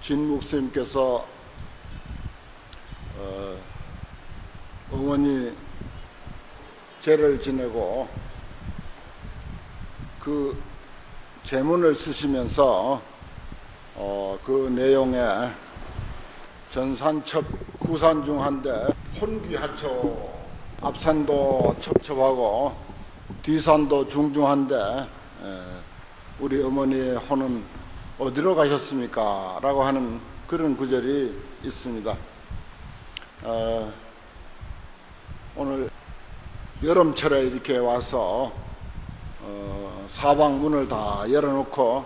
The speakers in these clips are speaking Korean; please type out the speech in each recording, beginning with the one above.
진 목사님께서 어머니 제를 지내고 그 제문을 쓰시면서 그 내용에 전산첩 구산 중 한데 혼귀하초 앞산도 첩첩하고 뒤산도 중중한데 우리 어머니의 혼은 어디로 가셨습니까? 라고 하는 그런 구절이 있습니다. 오늘 여름철에 이렇게 와서 사방 문을 다 열어놓고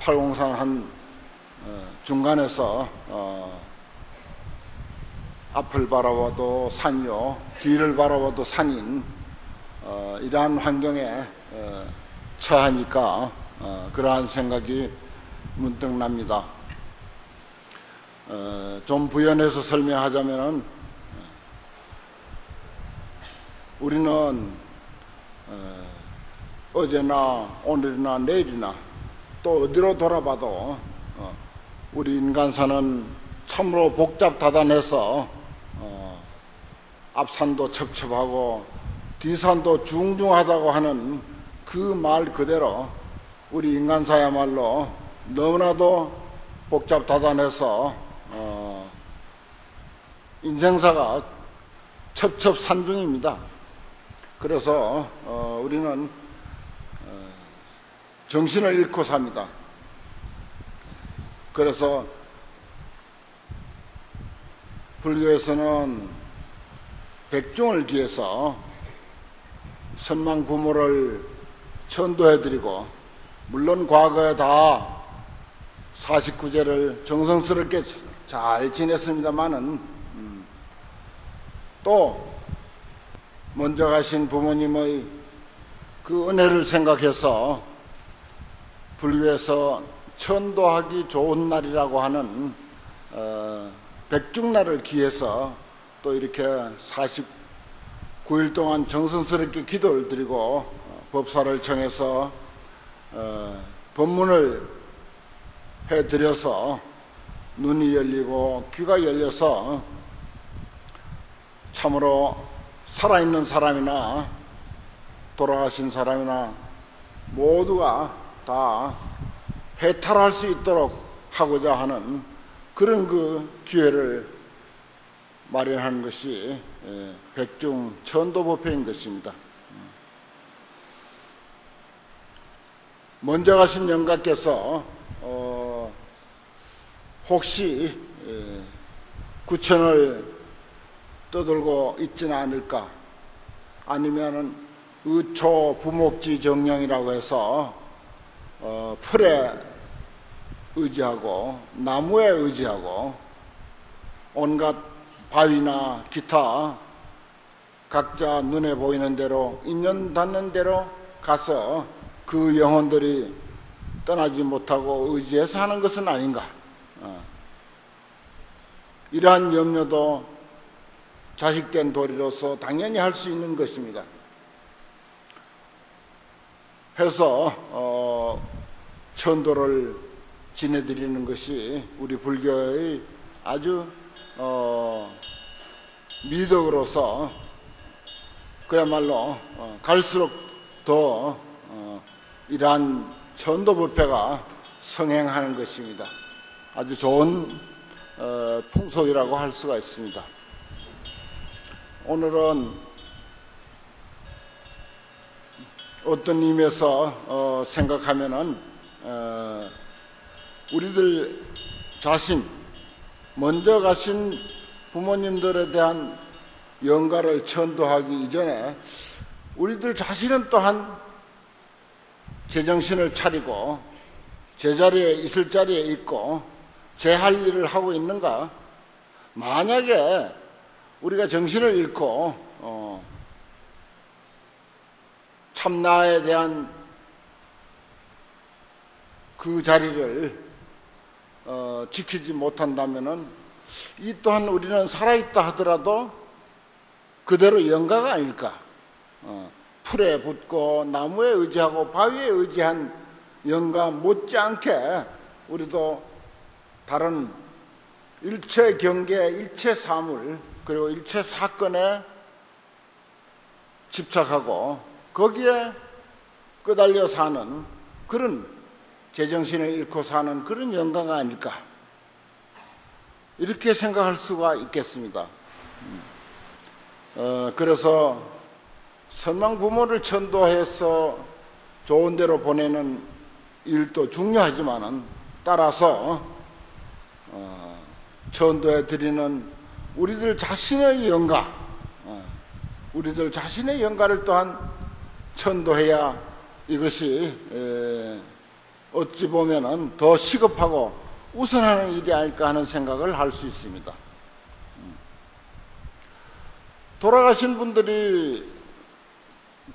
팔공산 한 중간에서 앞을 바라봐도 산이요 뒤를 바라봐도 산인 이러한 환경에 처하니까 그러한 생각이 문득 납니다. 좀 부연해서 설명하자면은 우리는 어제나 오늘이나 내일이나 또 어디로 돌아봐도 우리 인간사는 참으로 복잡다단해서 앞산도 첩첩하고 뒤산도 중중하다고 하는 그 말 그대로 우리 인간사야말로 너무나도 복잡다단해서 인생사가 첩첩산중입니다. 그래서 우리는 정신을 잃고 삽니다. 그래서 불교에서는 백중을 기해서 선망 부모를 천도해드리고 물론 과거에 다 49제를 정성스럽게 잘 지냈습니다마는 또 먼저 가신 부모님의 그 은혜를 생각해서 불교에서 천도하기 좋은 날이라고 하는 백중날을 기해서 또 이렇게 49일 동안 정성스럽게 기도를 드리고 법사를 청해서 법문을 해드려서 눈이 열리고 귀가 열려서 참으로 살아있는 사람이나 돌아가신 사람이나 모두가 다 해탈할 수 있도록 하고자 하는 그런 그 기회를 마련하는 것이 백중 천도법회인 것입니다. 먼저 가신 영가께서 혹시 구천을 떠들고 있지는 않을까, 아니면은 의초 부목지 정령이라고 해서 풀에 의지하고 나무에 의지하고 온갖 바위나 기타 각자 눈에 보이는 대로 인연 닿는 대로 가서 그 영혼들이 떠나지 못하고 의지해서 하는 것은 아닌가. 이러한 염려도 자식된 도리로서 당연히 할 수 있는 것입니다. 해서 천도를 지내드리는 것이 우리 불교의 아주 미덕으로서 그야말로 갈수록 더 이러한 천도법회가 성행하는 것입니다. 아주 좋은 풍속이라고 할 수가 있습니다. 오늘은 어떤 의미에서 생각하면은 우리들 자신, 먼저 가신 부모님들에 대한 영가를 천도하기 이전에 우리들 자신은 또한 제정신을 차리고 제자리에 있을 자리에 있고 제 할 일을 하고 있는가. 만약에 우리가 정신을 잃고 참나에 대한 그 자리를 지키지 못한다면은 이 또한 우리는 살아있다 하더라도 그대로 영가가 아닐까. 풀에 붙고 나무에 의지하고 바위에 의지한 영가 못지않게 우리도 다른 일체 경계, 일체 사물, 그리고 일체 사건에 집착하고 거기에 끄달려 사는 그런 제정신을 잃고 사는 그런 영가가 아닐까. 이렇게 생각할 수가 있겠습니다. 그래서 선망 부모를 천도해서 좋은 데로 보내는 일도 중요하지만은 따라서 천도해 드리는 우리들 자신의 영가, 우리들 자신의 영가를 또한 천도해야 이것이 어찌 보면은 더 시급하고 우선하는 일이 아닐까 하는 생각을 할 수 있습니다. 돌아가신 분들이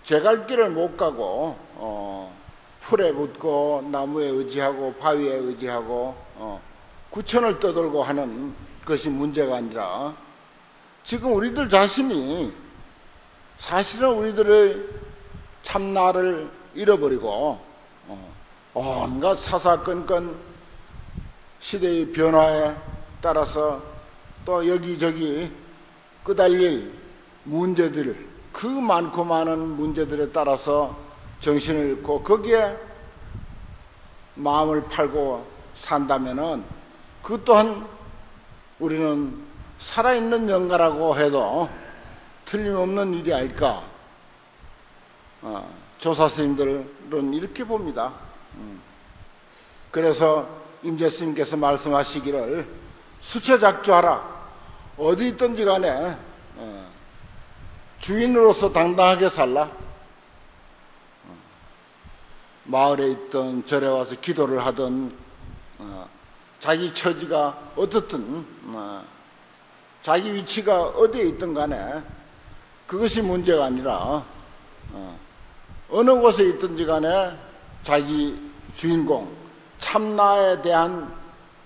제 갈 길을 못 가고 풀에 붙고 나무에 의지하고 바위에 의지하고 구천을 떠돌고 하는 것이 문제가 아니라 지금 우리들 자신이 사실은 우리들의 참나를 잃어버리고 온갖 사사건건 시대의 변화에 따라서 또 여기저기 끄달릴 문제들, 그 많고 많은 문제들에 따라서 정신을 잃고 거기에 마음을 팔고 산다면은 그 또한 우리는 살아있는 영가라고 해도 틀림없는 일이 아닐까. 조사 스님들은 이렇게 봅니다. 그래서 임재 스님께서 말씀하시기를 수처작조하라. 어디 있든지 간에 주인으로서 당당하게 살라. 마을에 있든 절에 와서 기도를 하든 자기 처지가 어떻든 자기 위치가 어디에 있든 간에 그것이 문제가 아니라 어느 곳에 있든지 간에 자기 주인공 참나에 대한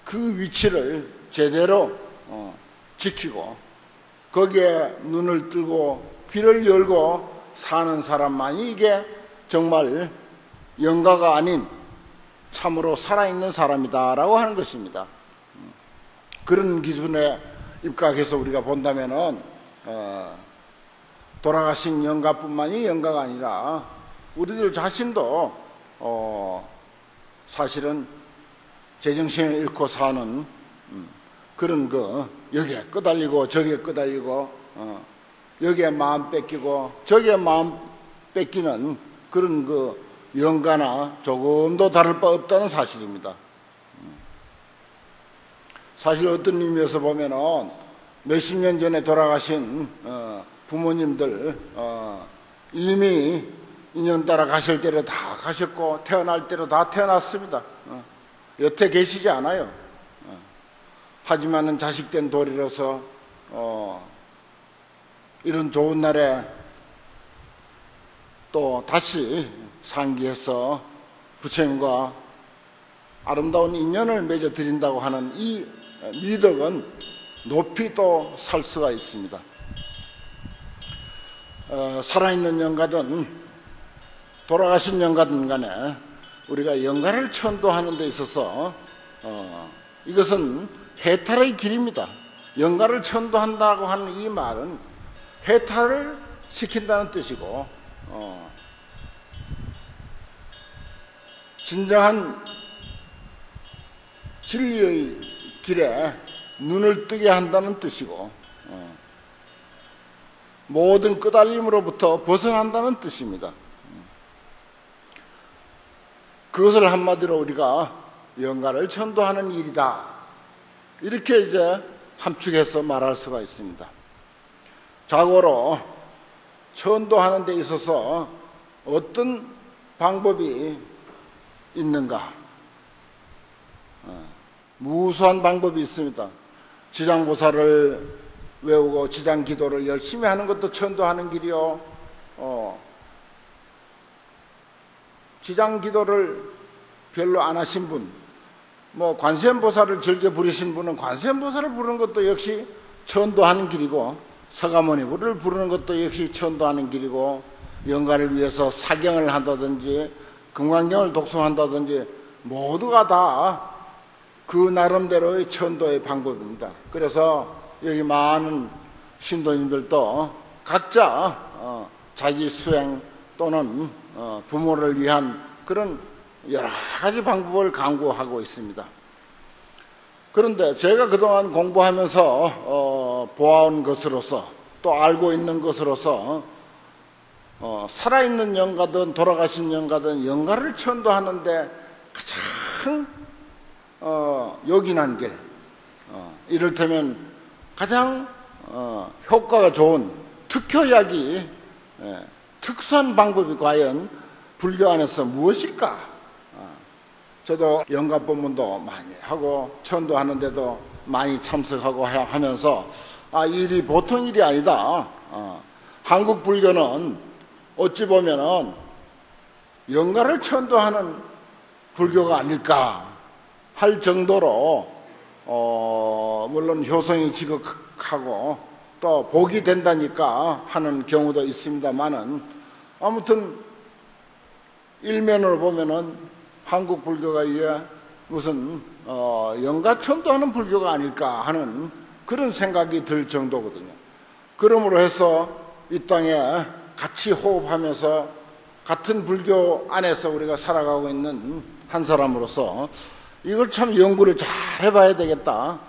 그 위치를 제대로 지키고 거기에 눈을 뜨고 귀를 열고 사는 사람만이 이게 정말 영가가 아닌 참으로 살아있는 사람이다라고 하는 것입니다. 그런 기준에 입각해서 우리가 본다면은 돌아가신 영가뿐만이 영가가 아니라 우리들 자신도 사실은 제정신을 잃고 사는 그런 여기에 끄달리고 저기에 끄달리고 여기에 마음 뺏기고 저기에 마음 뺏기는 그런 영가나 조금도 다를 바 없다는 사실입니다. 사실 어떤 의미에서 보면은 몇십 년 전에 돌아가신 부모님들 이미 인연 따라 가실 때로 다 가셨고 태어날 때로 다 태어났습니다. 여태 계시지 않아요. 하지만은 자식된 도리로서 이런 좋은 날에 또 다시 상기해서 부처님과 아름다운 인연을 맺어 드린다고 하는 이 미덕은 높이 또 살 수가 있습니다. 살아있는 영가든 돌아가신 영가든 간에 우리가 영가를 천도하는 데 있어서 이것은 해탈의 길입니다. 영가를 천도한다고 하는 이 말은 해탈을 시킨다는 뜻이고 진정한 진리의 길에 눈을 뜨게 한다는 뜻이고 모든 끄달림으로부터 벗어난다는 뜻입니다. 그것을 한마디로 우리가 영가를 천도하는 일이다, 이렇게 이제 함축해서 말할 수가 있습니다. 자고로 천도하는 데 있어서 어떤 방법이 있는가? 무수한 방법이 있습니다. 지장보살을 외우고 지장기도를 열심히 하는 것도 천도하는 길이요, 지장기도를 별로 안 하신 분, 관세음보살을 즐겨 부르신 분은 관세음보살을 부르는 것도 역시 천도하는 길이고, 서가모니를 부르는 것도 역시 천도하는 길이고, 영가를 위해서 사경을 한다든지 금강경을 독송한다든지 모두가 다 그 나름대로의 천도의 방법입니다. 그래서 여기 많은 신도님들도 각자 자기 수행 또는 부모를 위한 그런 여러 가지 방법을 강구하고 있습니다. 그런데 제가 그동안 공부하면서 보아온 것으로서, 또 알고 있는 것으로서, 살아있는 영가든 돌아가신 영가든 영가를 천도하는데 가장 요긴한 길, 이를테면 가장 효과가 좋은 특효약이 특수한 방법이 과연 불교 안에서 무엇일까? 저도 영가법문도 많이 하고 천도하는데도 많이 참석하고 하면서 이 일이 보통 일이 아니다. 한국 불교는 어찌 보면은 영가를 천도하는 불교가 아닐까 할 정도로 물론 효성이 지극하고 또 복이 된다니까 하는 경우도 있습니다만은, 아무튼 일면으로 보면은 한국 불교가 이게 무슨 영가 천도하는 불교가 아닐까 하는 그런 생각이 들 정도거든요. 그러므로 해서 이 땅에 같이 호흡하면서 같은 불교 안에서 우리가 살아가고 있는 한 사람으로서 이걸 참 연구를 잘 해봐야 되겠다.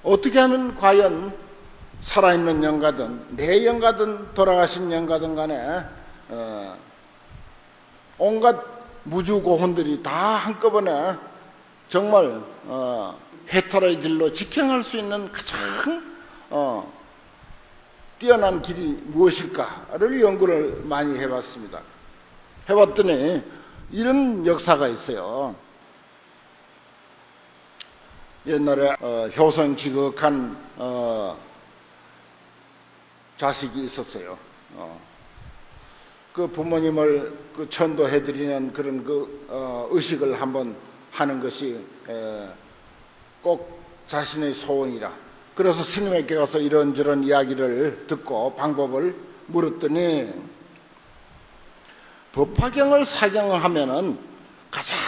어떻게 하면 과연 살아있는 영가든 내 영가든 돌아가신 영가든 간에 온갖 무주고혼들이 다 한꺼번에 정말 해탈의 길로 직행할 수 있는 가장 뛰어난 길이 무엇일까를 연구를 많이 해봤습니다. 해봤더니 이런 역사가 있어요. 옛날에 효성 지극한 자식이 있었어요. 그 부모님을 천도해드리는 그런 의식을 한번 하는 것이 꼭 자신의 소원이라. 그래서 스님에게 가서 이런저런 이야기를 듣고 방법을 물었더니, 법화경을 사경하면은 가장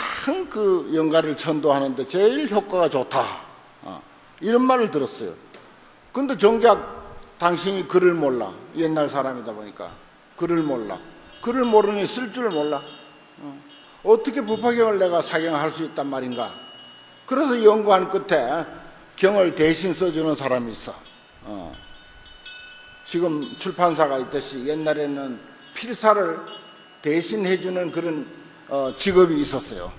그 영가를 천도하는데 제일 효과가 좋다, 이런 말을 들었어요. 근데 정작 당신이 글을 몰라. 옛날 사람이다 보니까 글을 몰라. 글을 모르니 쓸 줄 몰라. 어떻게 법화경을 내가 사경할 수 있단 말인가. 그래서 연구한 끝에 경을 대신 써주는 사람이 있어. 지금 출판사가 있듯이 옛날에는 필사를 대신 해주는 그런 직업이 있었어요.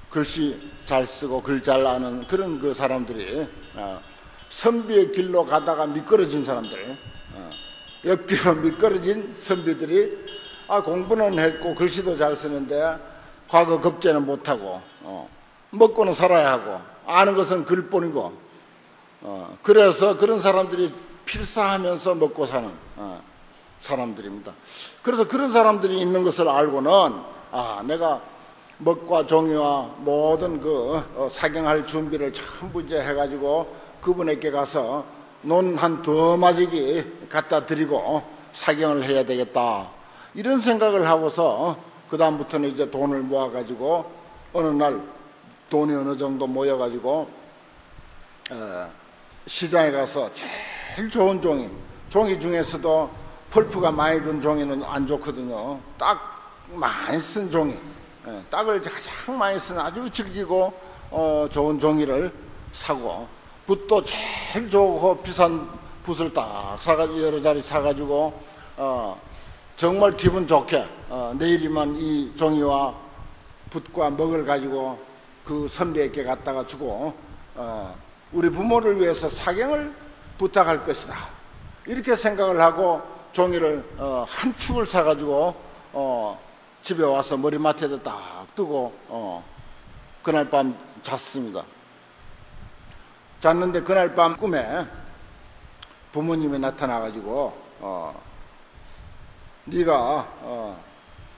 글씨 잘 쓰고 글 잘 아는 그런 그 사람들이, 선비의 길로 가다가 미끄러진 사람들, 옆길로 미끄러진 선비들이 공부는 했고 글씨도 잘 쓰는데 과거 급제는 못하고 먹고는 살아야 하고 아는 것은 글뿐이고, 그래서 그런 사람들이 필사하면서 먹고 사는 사람들입니다. 그래서 그런 사람들이 있는 것을 알고는 내가 먹과 종이와 모든 사경할 준비를 전부 이제 해가지고 그분에게 가서 논 한 두어마지기 갖다 드리고 사경을 해야 되겠다, 이런 생각을 하고서 그 다음부터는 이제 돈을 모아가지고 어느 날 돈이 어느 정도 모여가지고 시장에 가서 제일 좋은 종이 중에서도 펄프가 많이 든 종이는 안 좋거든요. 딱 많이 쓴 종이, 딱을 가장 많이 쓴 아주 질기고 좋은 종이를 사고, 붓도 제일 좋고 비싼 붓을 딱 사가지고 여러 자리 사가지고 정말 기분 좋게 내일이면 이 종이와 붓과 먹을 가지고 그 선비에게 갖다가 주고 우리 부모를 위해서 사경을 부탁할 것이다. 이렇게 생각을 하고 종이를 한 축을 사가지고 집에 와서 머리맡에다 딱 두고 그날 밤 잤습니다. 잤는데 그날 밤 꿈에 부모님이 나타나가지고 네가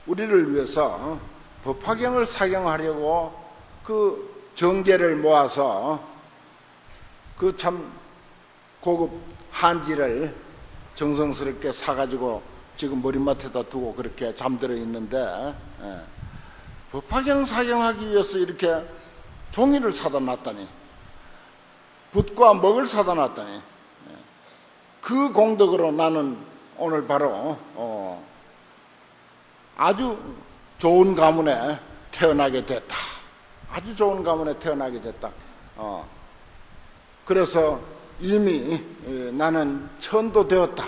우리를 위해서 법화경을 사경하려고 그 정제를 모아서 그 참 고급 한지를 정성스럽게 사가지고 지금 머리맡에다 두고 그렇게 잠들어 있는데 법화경 사경하기 위해서 이렇게 종이를 사다 놨다니, 붓과 먹을 사다 놨다니, 그 공덕으로 나는 오늘 바로 아주 좋은 가문에 태어나게 됐다. 아주 좋은 가문에 태어나게 됐다. 그래서 이미 나는 천도되었다.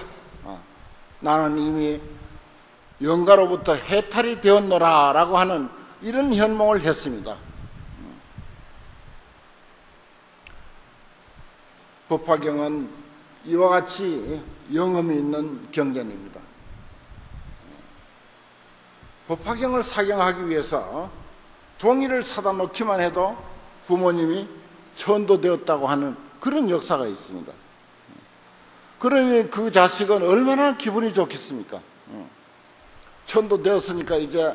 나는 이미 영가로부터 해탈이 되었노라 라고 하는 이런 현몽을 했습니다. 법화경은 이와 같이 영험이 있는 경전입니다. 법화경을 사경하기 위해서 종이를 사다 놓기만 해도 부모님이 천도되었다고 하는 그런 역사가 있습니다. 그러니 그 자식은 얼마나 기분이 좋겠습니까? 천도되었으니까 이제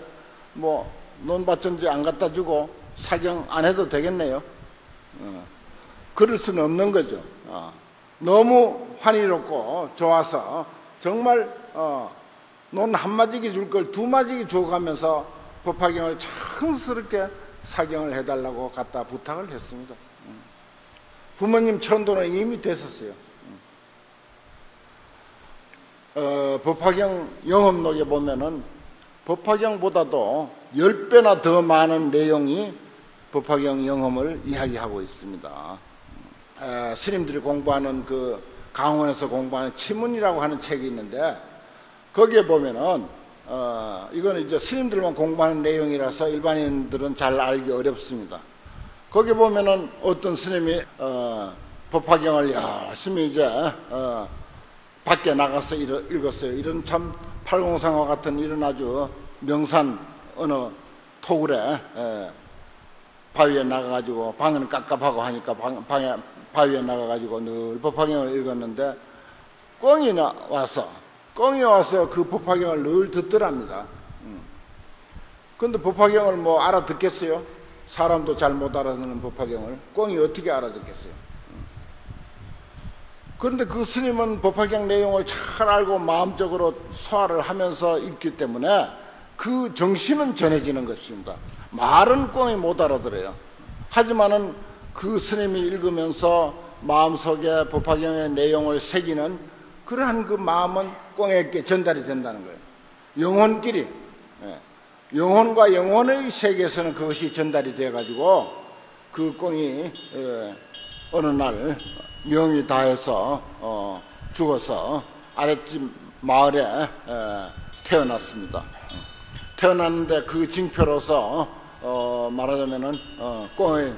뭐 논밭전지 안 갖다 주고 사경 안 해도 되겠네요. 그럴 수는 없는 거죠. 너무 환희롭고 좋아서 정말 논 한 마지기 줄 걸 두 마지기 줘가면서 법화경을 청스럽게 사경을 해달라고 갖다 부탁을 했습니다. 부모님 천도는 이미 됐었어요. 법화경 영업록에 보면은 법화경보다도 10배나 더 많은 내용이 법화경 영험을 이야기하고 있습니다. 스님들이 공부하는 그 강원에서 공부하는 치문이라고 하는 책이 있는데 거기에 보면은 이거는 이제 스님들만 공부하는 내용이라서 일반인들은 잘 알기 어렵습니다. 거기 보면은 어떤 스님이 법화경을 열심히 이제 밖에 나가서 읽었어요. 이런 참 팔공상과 같은 이런 아주 명산 어느 토굴에 바위에 나가가지고 방은 깝깝하고 하니까 바위에 나가가지고 늘 법화경을 읽었는데 꿩이 와서 그 법화경을 늘 듣더랍니다. 그런데 법화경을 뭐 알아듣겠어요? 사람도 잘 못 알아듣는 법화경을 꿩이 어떻게 알아듣겠어요? 그런데 그 스님은 법화경 내용을 잘 알고 마음적으로 소화를 하면서 읽기 때문에 그 정신은 전해지는 것입니다. 말은 꿩이 못 알아들어요. 하지만은 그 스님이 읽으면서 마음속에 법화경의 내용을 새기는 그러한 그 마음은 꿩에게 전달이 된다는 거예요. 영혼끼리, 영혼과 영혼의 세계에서는 그것이 전달이 돼가지고 그 꿩이 어느 날 명이 다해서 죽어서 아랫집 마을에 태어났습니다. 태어났는데 그 징표로서 말하자면은 꿩의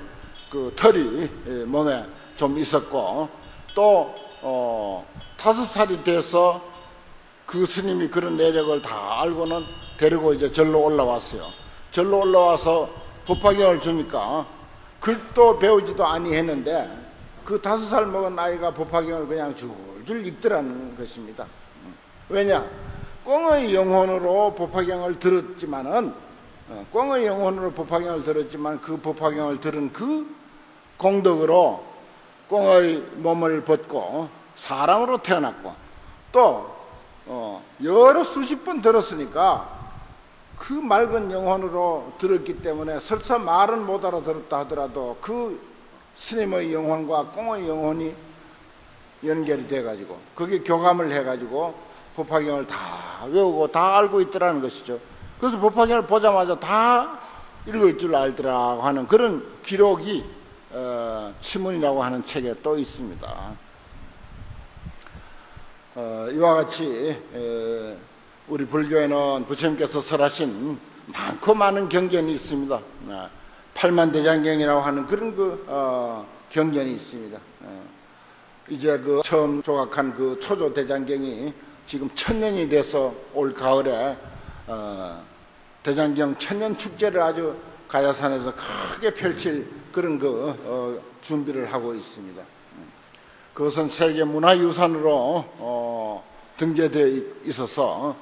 그 털이 몸에 좀 있었고 또 5살이 돼서 그 스님이 그런 내력을 다 알고는 데리고 이제 절로 올라왔어요. 절로 올라와서 법화경을 주니까 글도 배우지도 아니했는데 그 5살 먹은 아이가 법화경을 그냥 줄줄 읽더라는 것입니다. 왜냐? 꿩의 영혼으로 법화경을 들었지만은 꿩의 영혼으로 법화경을 들었지만 그 법화경을 들은 그 공덕으로 꿩의 몸을 벗고 사람으로 태어났고 또 여러 수십 번 들었으니까 그 맑은 영혼으로 들었기 때문에 설사 말은 못 알아들었다 하더라도 그 스님의 영혼과 꿩의 영혼이 연결이 돼가지고 그게 교감을 해가지고 법화경을 다 외우고 다 알고 있더라는 것이죠. 그래서 법화경을 보자마자 다 읽을 줄 알더라고 하는 그런 기록이 치문이라고 하는 책에 또 있습니다. 이와 같이 우리 불교에는 부처님께서 설하신 많고 많은 경전이 있습니다. 팔만대장경이라고 하는 그런 경전이 있습니다. 이제 처음 조각한 초조대장경이 지금 1000년이 돼서 올 가을에 대장경 천년축제를 아주 가야산에서 크게 펼칠 그런 준비를 하고 있습니다. 그것은 세계문화유산으로 등재되어 있어서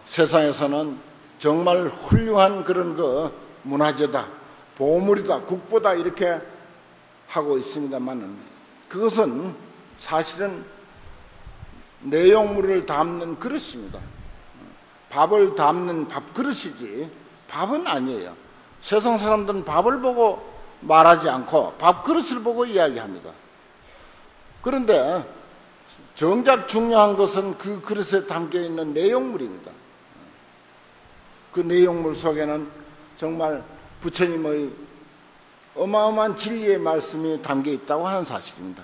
세상에서는 정말 훌륭한 그런 문화재다, 보물이다, 국보다 이렇게 하고 있습니다만은 그것은 사실은 내용물을 담는 그릇입니다. 밥을 담는 밥그릇이지 밥은 아니에요. 세상 사람들은 밥을 보고 말하지 않고 밥그릇을 보고 이야기합니다. 그런데 정작 중요한 것은 그 그릇에 담겨있는 내용물입니다. 그 내용물 속에는 정말 부처님의 어마어마한 진리의 말씀이 담겨 있다고 하는 사실입니다.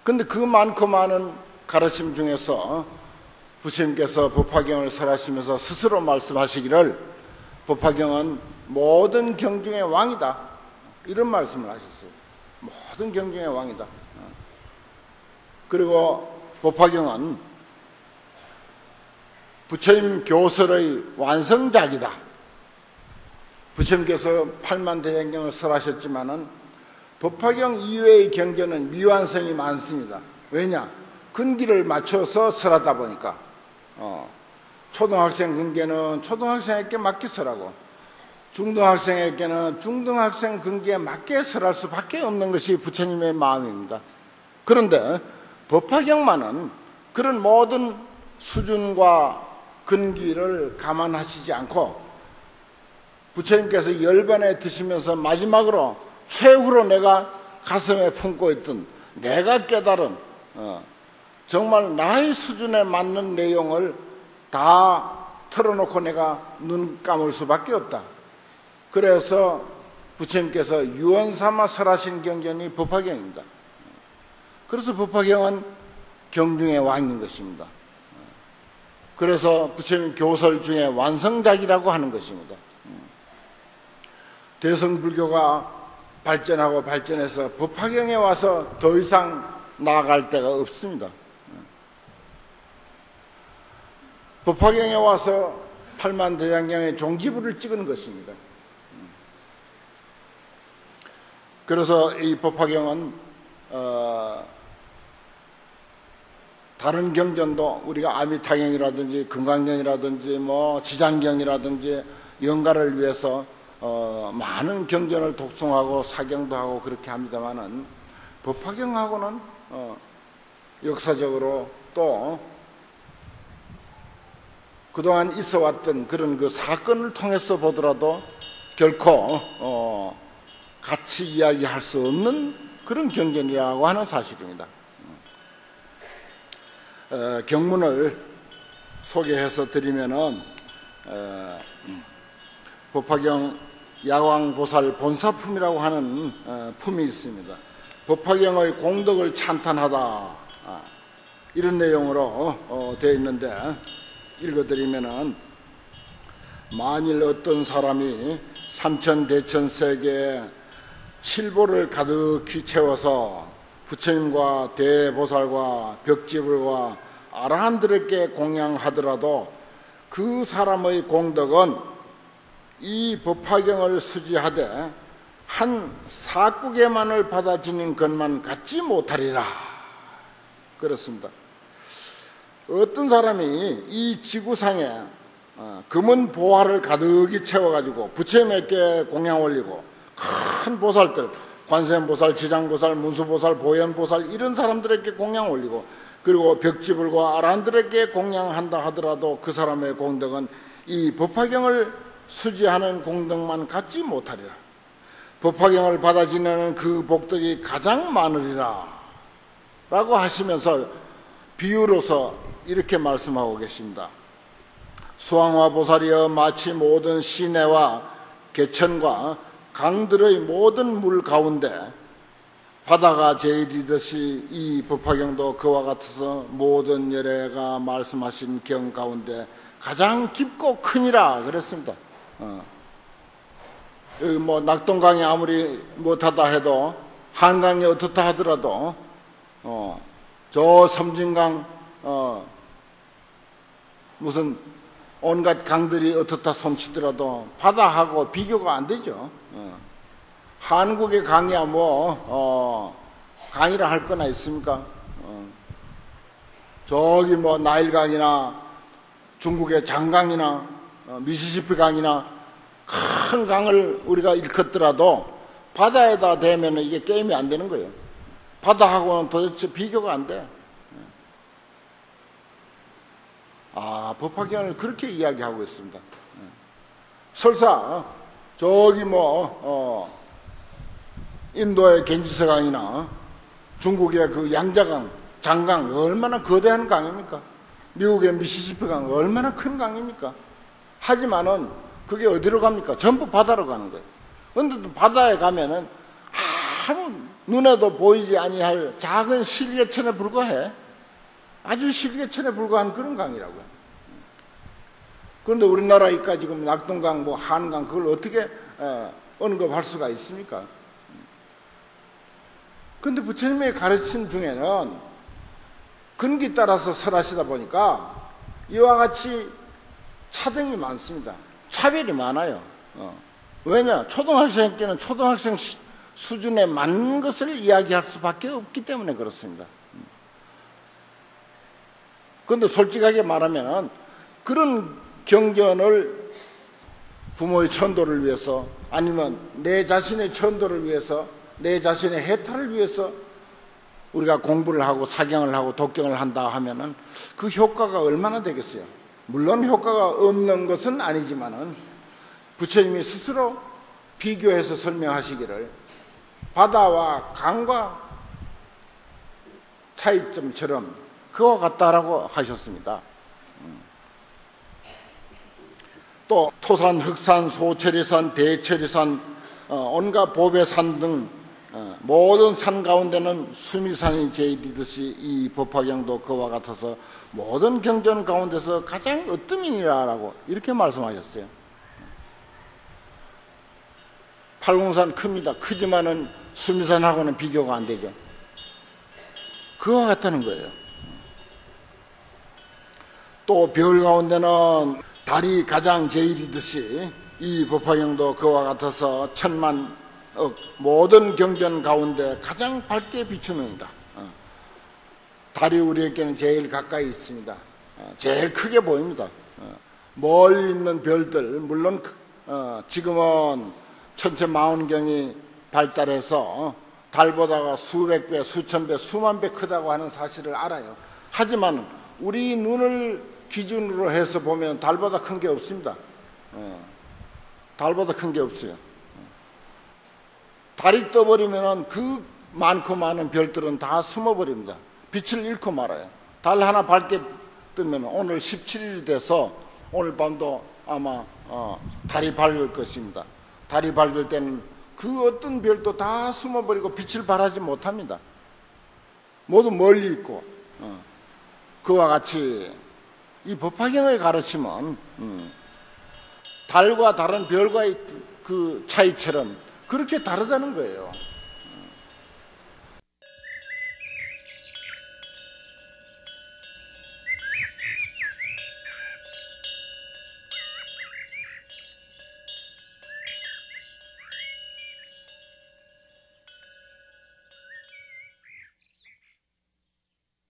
그런데 그 많고 많은 가르침 중에서 부처님께서 법화경을 설하시면서 스스로 말씀하시기를 법화경은 모든 경 중의 왕이다, 이런 말씀을 하셨어요. 모든 경 중의 왕이다. 그리고 법화경은 부처님 교설의 완성작이다. 부처님께서 팔만대장경을 설하셨지만은 법화경 이외의 경전은 미완성이 많습니다. 왜냐? 근기를 맞춰서 설하다 보니까 초등학생 근기에는 초등학생에게 맞게 설하고 중등학생에게는 중등학생 근기에 맞게 설할 수밖에 없는 것이 부처님의 마음입니다. 그런데 법화경만은 그런 모든 수준과 근기를 감안하시지 않고 부처님께서 10번에 드시면서 마지막으로 최후로 내가 가슴에 품고 있던 내가 깨달은 정말 나의 수준에 맞는 내용을 다 털어놓고 내가 눈 감을 수밖에 없다. 그래서 부처님께서 유언삼아 설하신 경전이 법화경입니다. 그래서 법화경은 경중의 왕인 것입니다. 그래서 부처님 교설 중에 완성작이라고 하는 것입니다. 대성불교가 발전하고 발전해서 법화경에 와서 더 이상 나아갈 데가 없습니다. 법화경에 와서 팔만대장경의 종지부를 찍은 것입니다. 그래서 이 법화경은 다른 경전도 우리가 아미타경이라든지 금강경이라든지 지장경이라든지 영가를 위해서 많은 경전을 독송하고 사경도 하고 그렇게 합니다만은 법화경하고는 역사적으로 또 그동안 있어왔던 그런 사건을 통해서 보더라도 결코 같이 이야기할 수 없는 그런 경전이라고 하는 사실입니다. 경문을 소개해서 드리면은 법화경 야광보살 본사품이라고 하는 품이 있습니다. 법화경의 공덕을 찬탄하다, 이런 내용으로 되어 있는데 읽어드리면은 만일 어떤 사람이 삼천대천세계에 칠보를 가득히 채워서 부처님과 대보살과 벽지불과 아라한들에게 공양하더라도 그 사람의 공덕은 이 법화경을 수지하되 한 사국에만을 받아지는 것만 갖지 못하리라. 그렇습니다. 어떤 사람이 이 지구상에 금은 보화를 가득히 채워가지고 부처님에게 공양 올리고 큰 보살들, 관세음보살, 지장보살, 문수보살, 보현보살 이런 사람들에게 공양 올리고 그리고 벽지불과 아란들에게 공양한다 하더라도 그 사람의 공덕은 이 법화경을 수지하는 공덕만 갖지 못하리라. 법화경을 받아 지내는 그 복덕이 가장 많으리라 라고 하시면서 비유로서 이렇게 말씀하고 계십니다. 수왕화 보살이여 마치 모든 시내와 개천과 강들의 모든 물 가운데 바다가 제일이듯이 이 법화경도 그와 같아서 모든 열애가 말씀하신 경 가운데 가장 깊고 크니라 그랬습니다. 여기 뭐 낙동강이 아무리 못하다 해도 한강이 어떻다 하더라도 저 섬진강 무슨 온갖 강들이 어떻다 손치더라도 바다하고 비교가 안 되죠. 한국의 강이야 뭐 강이라 할 거나 있습니까? 저기 뭐 나일강이나 중국의 장강이나 미시시피 강이나 큰 강을 우리가 일컫더라도 바다에다 대면 이게 게임이 안 되는 거예요. 바다하고는 도대체 비교가 안 돼. 법화경을 그렇게 이야기하고 있습니다. 설사 저기 뭐 인도의 겐지스강이나 중국의 그 양자강, 장강 얼마나 거대한 강입니까? 미국의 미시시피강 얼마나 큰 강입니까? 하지만은 그게 어디로 갑니까? 전부 바다로 가는 거예요. 그런데 바다에 가면은 아무 눈에도 보이지 아니할 작은 실개천에 불과해. 아주 실개천에 불과한 그런 강이라고요. 그런데 우리나라 이까지 지금 낙동강, 뭐 한강 그걸 어떻게 언급할 수가 있습니까? 그런데 부처님의 가르침 중에는 근기 따라서 설하시다 보니까 이와 같이 차등이 많습니다. 차별이 많아요. 왜냐? 초등학생 때는 초등학생 수준에 맞는 것을 이야기할 수밖에 없기 때문에 그렇습니다. 그런데 솔직하게 말하면 그런 경전을 부모의 천도를 위해서 아니면 내 자신의 천도를 위해서 내 자신의 해탈을 위해서 우리가 공부를 하고 사경을 하고 독경을 한다 하면은 그 효과가 얼마나 되겠어요? 물론 효과가 없는 것은 아니지만은 부처님이 스스로 비교해서 설명하시기를 바다와 강과 차이점처럼 그와 같다라고 하셨습니다. 또 토산, 흑산, 소체리산, 대체리산, 온갖 보배산 등 모든 산 가운데는 수미산이 제일이듯이 이 법화경도 그와 같아서 모든 경전 가운데서 가장 으뜸이니라라고 이렇게 말씀하셨어요. 팔공산 큽니다. 크지만은 수미산하고는 비교가 안 되죠. 그와 같다는 거예요. 또 별 가운데는 달이 가장 제일이듯이 이 법화경도 그와 같아서 천만 모든 경전 가운데 가장 밝게 비추는다. 달이 우리에게는 제일 가까이 있습니다. 제일 크게 보입니다. 멀리 있는 별들 물론 지금은 천체망원경이 발달해서 달보다가 수백 배, 수천 배, 수만 배 크다고 하는 사실을 알아요. 하지만 우리 눈을 기준으로 해서 보면 달보다 큰 게 없습니다. 달보다 큰 게 없어요. 달이 떠버리면 그 많고 많은 별들은 다 숨어버립니다. 빛을 잃고 말아요. 달 하나 밝게 뜨면 오늘 17일이 돼서 오늘 밤도 아마 달이 밝을 것입니다. 달이 밝을 때는 그 어떤 별도 다 숨어버리고 빛을 발하지 못합니다. 모두 멀리 있고 그와 같이 이 법화경의 가르침은 달과 다른 별과의 그 차이처럼 그렇게 다르다는 거예요.